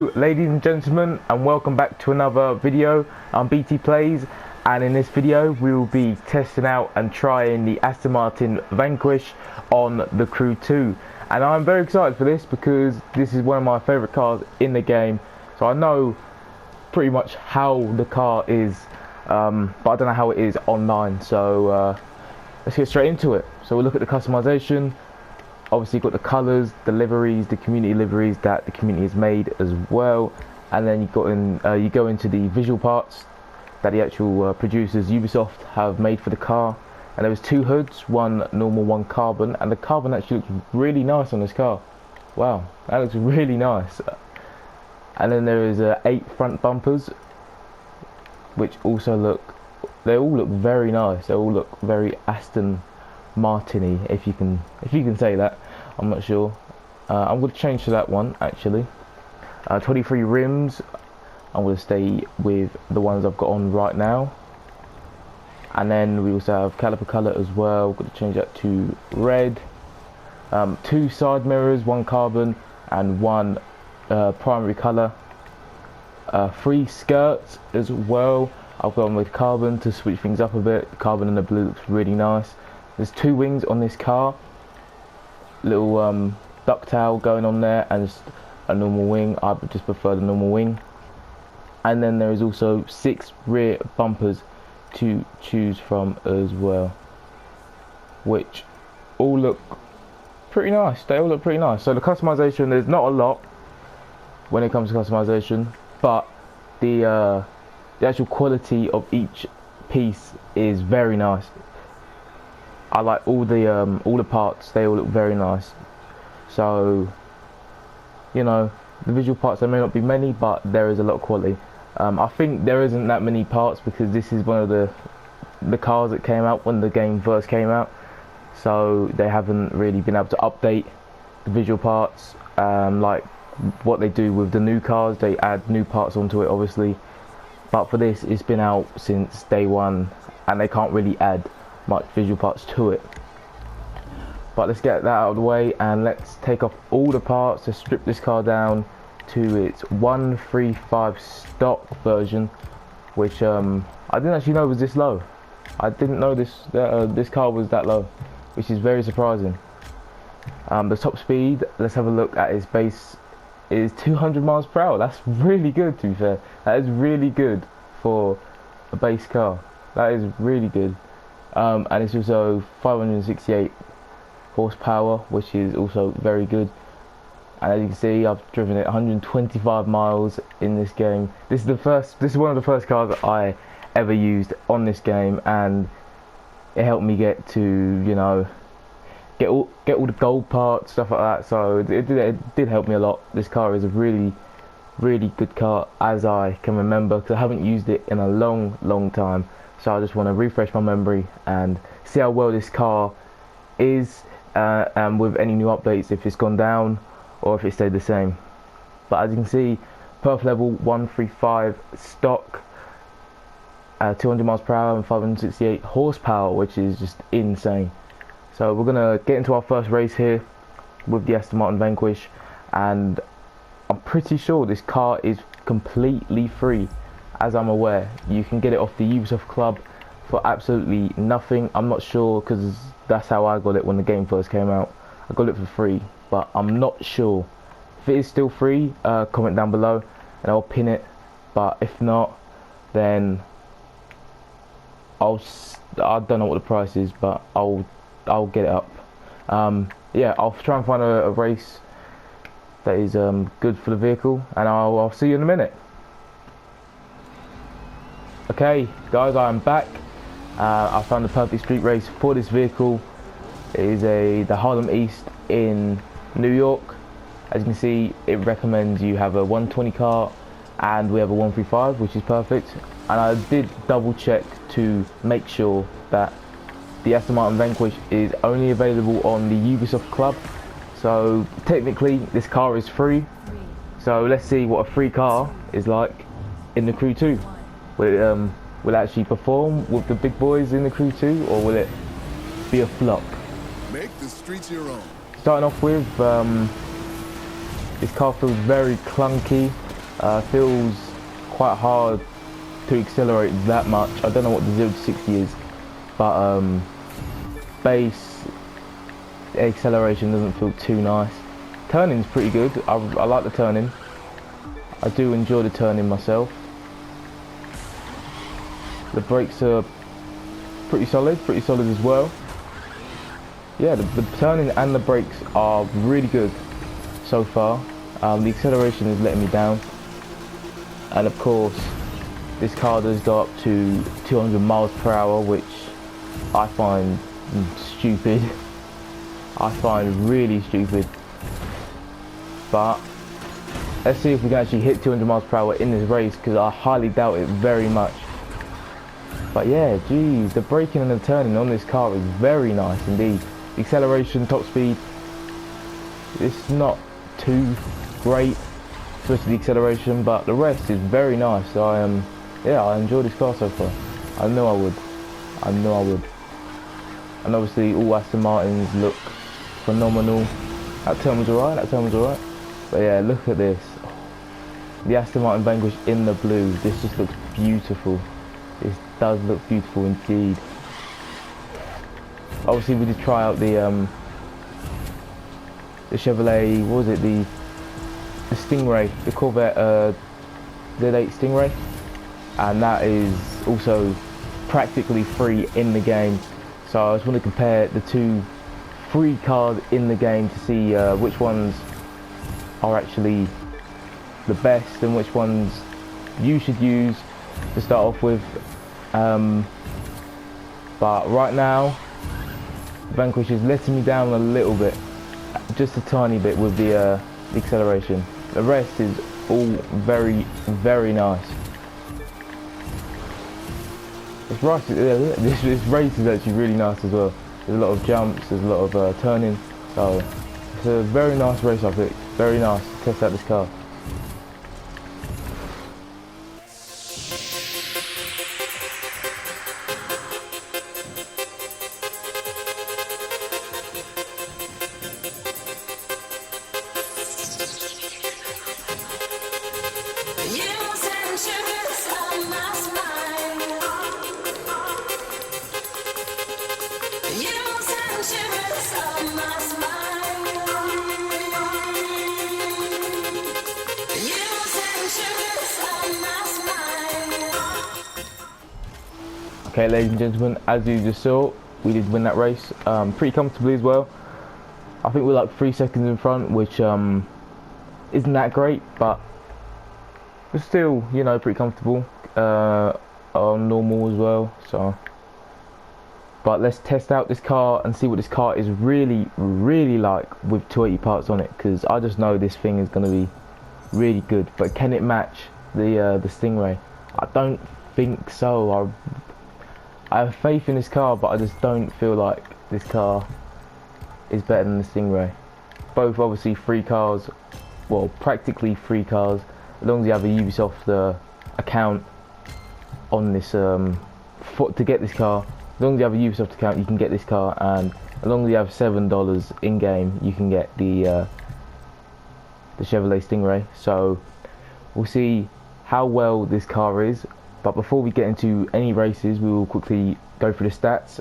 Ladies and gentlemen, and welcome back to another video on BT Plays. And in this video we will be testing out and trying the Aston Martin Vanquish on the Crew 2, and I'm very excited for this because this is one of my favourite cars in the game. So I know pretty much how the car is, but I don't know how it is online. So let's get straight into it. So we'll look at the customization. Obviously you've got the colours, the liveries, the community liveries that the community has made as well, and then you go into the visual parts that the actual producers Ubisoft have made for the car. And there was two hoods, one normal, one carbon, and the carbon actually looks really nice on this car. Wow, that looks really nice. And then there is 8 front bumpers, which also they all look very nice. They all look very Aston Martin-y, if you can say that. I'm not sure. I'm going to change to that one actually. 23 rims. I'm going to stay with the ones I've got on right now. And then we also have caliper color as well. Got to change that to red. 2 side mirrors, 1 carbon and 1 primary color. 3 skirts as well. I've gone with carbon to switch things up a bit. Carbon and the blue looks really nice. There's 2 wings on this car, little ducktail going on there, and just a normal wing. I just prefer the normal wing. And then there is also 6 rear bumpers to choose from as well, which all look pretty nice. They all look pretty nice. So the customization, there's not a lot when it comes to customization, but the actual quality of each piece is very nice. I like all the parts. They all look very nice. So, you know, the visual parts, there may not be many, but there is a lot of quality. I think there isn't that many parts because this is one of the cars that came out when the game first came out. So they haven't really been able to update the visual parts like what they do with the new cars. They add new parts onto it, obviously. But for this, it's been out since day one, and they can't really add much visual parts to it. But let's get that out of the way and let's take off all the parts to strip this car down to its 135 stock version, which I didn't actually know was this low. I didn't know this car was that low, which is very surprising. The top speed, let's have a look at its base, is 200 miles per hour. That's really good, to be fair. That is really good for a base car. That is really good. And it's also 568 horsepower, which is also very good. And as you can see, I've driven it 125 miles in this game. This is one of the first cars that I ever used on this game, and it helped me get to, you know, get all the gold parts, stuff like that. So it did help me a lot. This car is a really good car, as I can remember, because I haven't used it in a long time. So I just want to refresh my memory and see how well this car is, and with any new updates, if it's gone down or if it stayed the same. But as you can see, perf level 135 stock, 200 miles per hour and 568 horsepower, which is just insane. So we're gonna get into our first race here with the Aston Martin Vanquish, and I'm pretty sure this car is completely free. As I'm aware, you can get it off the Ubisoft Club for absolutely nothing. I'm not sure, because that's how I got it when the game first came out. I got it for free, but I'm not sure. If it is still free, comment down below and I'll pin it. But if not, then I don't know what the price is, but I'll get it up. Yeah, I'll try and find a race that is good for the vehicle, and I'll see you in a minute. Okay guys, I am back. I found the perfect street race for this vehicle. It is the Harlem East in New York. As you can see, it recommends you have a 120 car, and we have a 135, which is perfect. And I did double check to make sure that the Aston Martin Vanquish is only available on the Ubisoft Club. So technically this car is free. So let's see what a free car is like in the Crew 2. Will it actually perform with the big boys in the Crew 2, or will it be a flop? Make the streets your own. Starting off with, this car feels very clunky. Feels quite hard to accelerate that much. I don't know what the 0 to 60 is, but base acceleration doesn't feel too nice. Turning's pretty good. I like the turning. I do enjoy the turning myself. The brakes are pretty solid as well. Yeah, the turning and the brakes are really good so far. The acceleration is letting me down, and of course this car does go up to 200 miles per hour, which I find stupid. I find really stupid. But let's see if we can actually hit 200 miles per hour in this race, because I highly doubt it very much. But yeah, geez, the braking and the turning on this car is very nice indeed. The acceleration, top speed, it's not too great, especially the acceleration, but the rest is very nice. So I enjoy this car so far. I know I would. And obviously all Aston Martins look phenomenal. That turn was alright. But yeah, look at this. The Aston Martin Vanquish in the blue. This just looks beautiful. This does look beautiful indeed. Obviously we did try out the Chevrolet, what was it, the Stingray, the Corvette Z8 Stingray, and that is also practically free in the game. So I just want to compare the two free cars in the game to see which ones are actually the best and which ones you should use to start off with. But right now Vanquish is letting me down a little bit, just a tiny bit with the acceleration. The rest is all very nice. This race is actually really nice as well. There's a lot of jumps, there's a lot of turning, so it's a very nice race I think. Very nice to test out this car. Okay, ladies and gentlemen, as you just saw, we did win that race pretty comfortably as well. I think we're like 3 seconds in front, which isn't that great, but we're still, you know, pretty comfortable on normal as well. So, but let's test out this car and see what this car is really like with 280 parts on it, because I just know this thing is going to be really good. But can it match the Stingray? I don't think so. I have faith in this car, but I just don't feel like this car is better than the Stingray. Both obviously free cars, well, practically free cars, as long as you have a Ubisoft account on this to get this car. As long as you have a Ubisoft account, you can get this car, and as long as you have $7 in game, you can get the Chevrolet Stingray. So we'll see how well this car is. But before we get into any races, we will quickly go through the stats.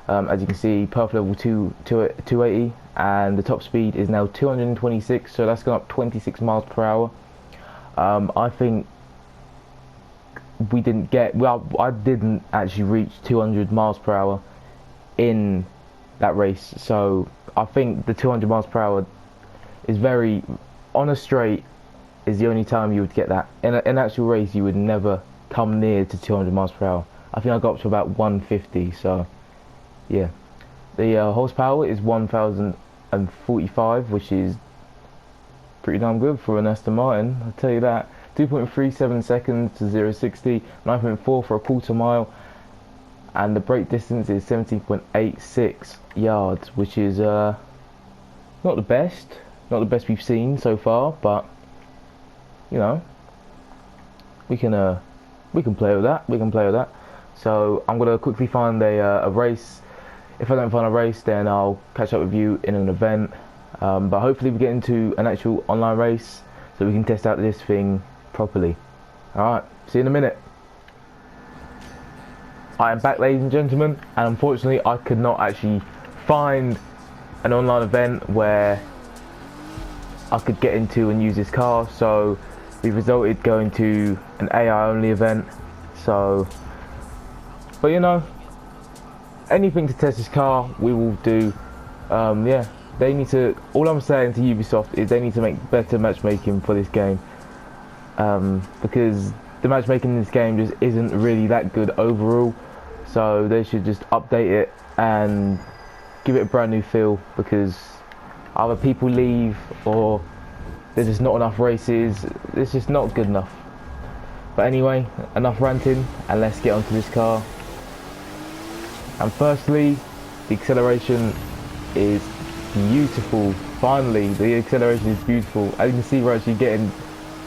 As you can see, perf level 280, and the top speed is now 226, so that's gone up 26 miles per hour. I think we didn't get, well, I didn't actually reach 200 miles per hour in that race, so I think the 200 miles per hour is very, on a straight, is the only time you would get that. In an actual race, you would never come near to 200 miles per hour. I think I got up to about 150, so yeah. The horsepower is 1045, which is pretty damn good for an Aston Martin, I'll tell you that. 2.37 seconds to 0-60, 9.4 for a quarter mile, and the brake distance is 17.86 yards, which is not the best we've seen so far, but you know, we can play with that. So I'm gonna quickly find a race. If I don't find a race, then I'll catch up with you in an event. But hopefully we get into an actual online race so we can test out this thing properly. Alright, see you in a minute. I am back, ladies and gentlemen, and unfortunately I could not actually find an online event where I could get into and use this car, so we resulted going to an AI only event. So, but you know, anything to test this car we will do. Yeah, they need to, all I'm saying to Ubisoft is they need to make better matchmaking for this game, because the matchmaking in this game just isn't really that good overall. So they should just update it and give it a brand new feel, because either people leave or there's just not enough races. It's just not good enough. But anyway, enough ranting, and let's get onto this car. And firstly, the acceleration is beautiful. Finally, the acceleration is beautiful. As you can see, we're actually getting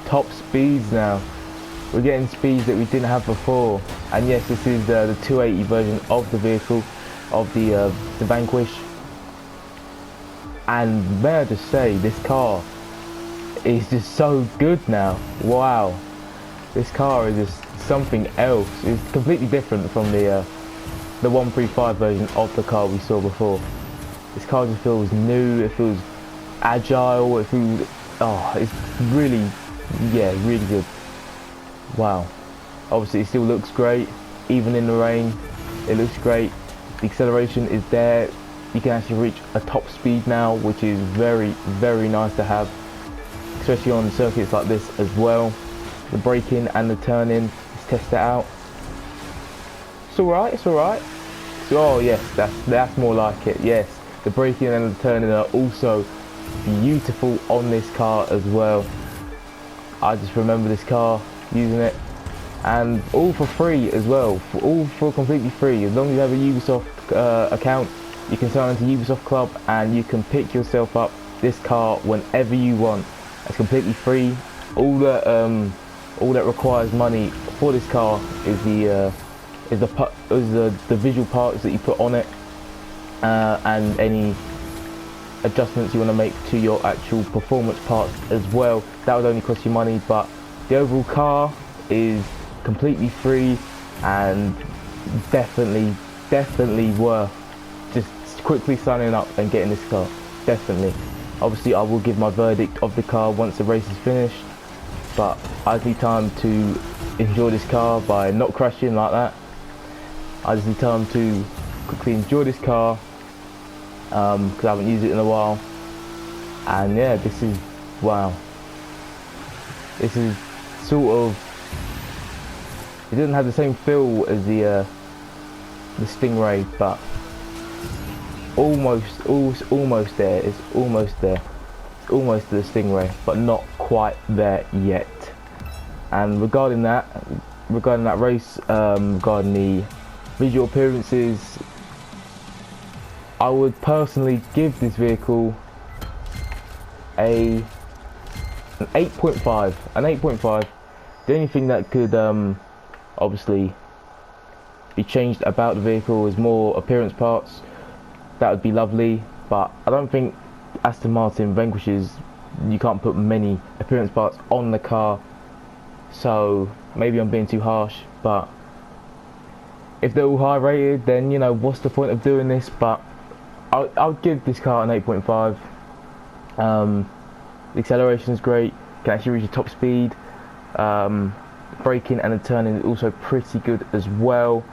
top speeds now. We're getting speeds that we didn't have before. And yes, this is the 280 version of the vehicle, of the Vanquish. And may I just say, this car is just so good now. Wow, this car is just something else. It's completely different from the 135 version of the car we saw before. This car just feels new, it feels agile, it feels, oh, it's really, yeah, really good. Wow. Obviously it still looks great, even in the rain, it looks great. The acceleration is there. You can actually reach a top speed now, which is very, very nice to have, especially on circuits like this as well. The braking and the turning, let's test it out. It's alright, it's alright. So, oh yes, that's more like it, yes. The braking and the turning are also beautiful on this car as well. I just remember this car, using it, and all for free as well, all for completely free. As long as you have a Ubisoft account, you can sign into Ubisoft Club and you can pick yourself up this car whenever you want. It's completely free. All that requires money for this car is the visual parts that you put on it, and any adjustments you want to make to your actual performance parts as well. That would only cost you money, but the overall car is completely free and definitely worth just quickly signing up and getting this car. Definitely. Obviously I will give my verdict of the car once the race is finished, but I just need time to enjoy this car by not crashing like that. I just need time to quickly enjoy this car, because I haven't used it in a while. And yeah, this is, wow, this is sort of, it doesn't have the same feel as the Stingray, but almost there. It's almost there. It's almost to the Stingray, but not quite there yet. And regarding that race, regarding the visual appearances, I would personally give this vehicle an 8.5. An 8.5. The only thing that could obviously be changed about the vehicle is more appearance parts. That would be lovely, but I don't think Aston Martin Vanquishes, you can't put many appearance parts on the car, so maybe I'm being too harsh. But if they're all high rated, then you know, what's the point of doing this? But I'll give this car an 8.5. The acceleration is great, can actually reach a top speed. Braking and the turning is also pretty good as well.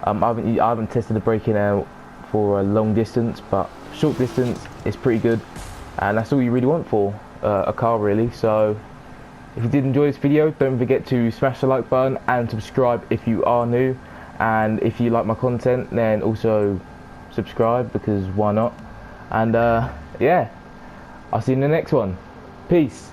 I haven't tested the braking out for a long distance, but short distance is pretty good, and that's all you really want for a car, really. So if you did enjoy this video, don't forget to smash the like button and subscribe if you are new, and if you like my content, then also subscribe, because why not? And yeah, I'll see you in the next one. Peace.